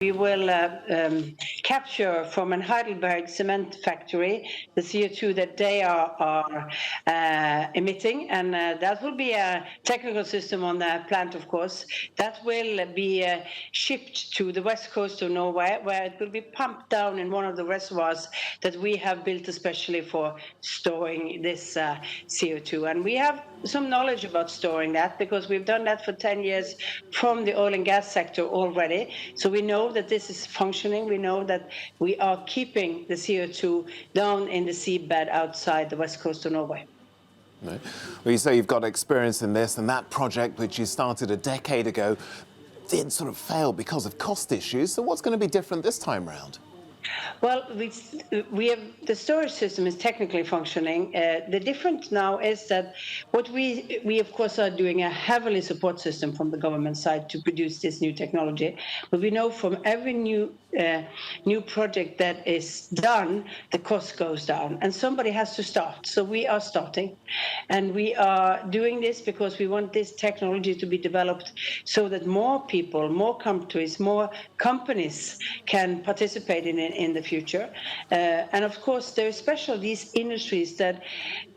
We will capture from a Heidelberg cement factory the CO2 that they are emitting, and that will be a technical system on the plant, of course. That will be shipped to the west coast of Norway, where it will be pumped down in one of the reservoirs that we have built especially for storing this CO2. And we have some knowledge about storing that because we've done that for 10 years from the oil and gas sector already. So we know that this is functioning. We know that we are keeping the CO2 down in the seabed outside the west coast of Norway. No. Well, you say you've got experience in this, and that project, which you started a decade ago, did sort of fail because of cost issues. So what's going to be different this time round? Well, we have the storage system is technically functioning. The difference now is that what we of course are doing a heavily support system from the government side to produce this new technology. But we know from every new project that is done, the cost goes down, and somebody has to start. So we are starting, and we are doing this because we want this technology to be developed so that more people, more countries, more companies can participate in the future. And of course, there are especially these industries that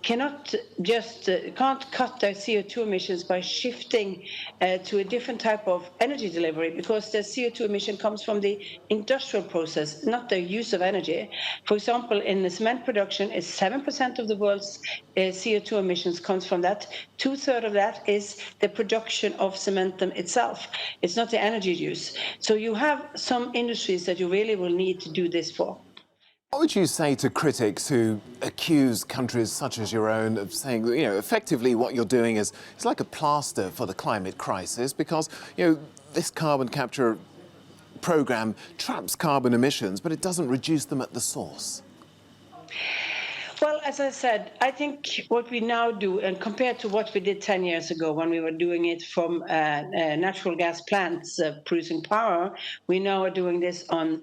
cannot just can't cut their CO2 emissions by shifting to a different type of energy delivery, because the CO2 emission comes from the industrial process, not the use of energy. For example, in the cement production, is 7% of the world's CO2 emissions comes from that. 2/3 of that is the production of cement itself. It's not the energy use. So you have some industries that you really will need to do this for. What would you say to critics who accuse countries such as your own of saying, you know, effectively what you're doing is like a plaster for the climate crisis, because, you know, this carbon capture program traps carbon emissions, but it doesn't reduce them at the source? Well, as I said, I think what we now do, and compared to what we did 10 years ago when we were doing it from natural gas plants producing power, we now are doing this on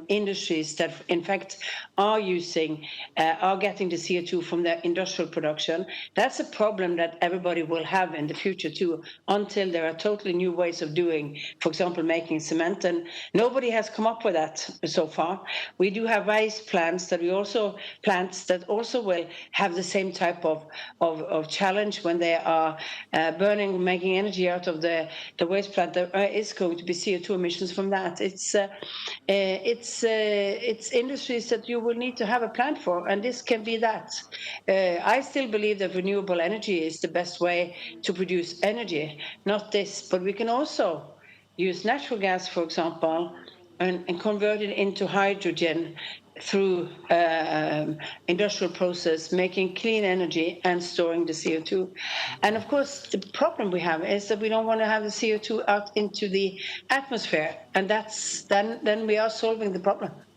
industries that in fact are getting the CO2 from their industrial production. That's a problem that everybody will have in the future too, until there are totally new ways of doing, for example, making cement, and nobody has come up with that so far. We do have waste plants that also will have the same type of challenge when they are making energy out of the waste plant. There is going to be CO2 emissions from that. It's industries that you will need to have a plan for, and this can be that. I still believe that renewable energy is the best way to produce energy, not this. But we can also use natural gas, for example, and convert it into hydrogen through industrial process, making clean energy and storing the CO2. And of course, the problem we have is that we don't want to have the CO2 out into the atmosphere, and then we are solving the problem.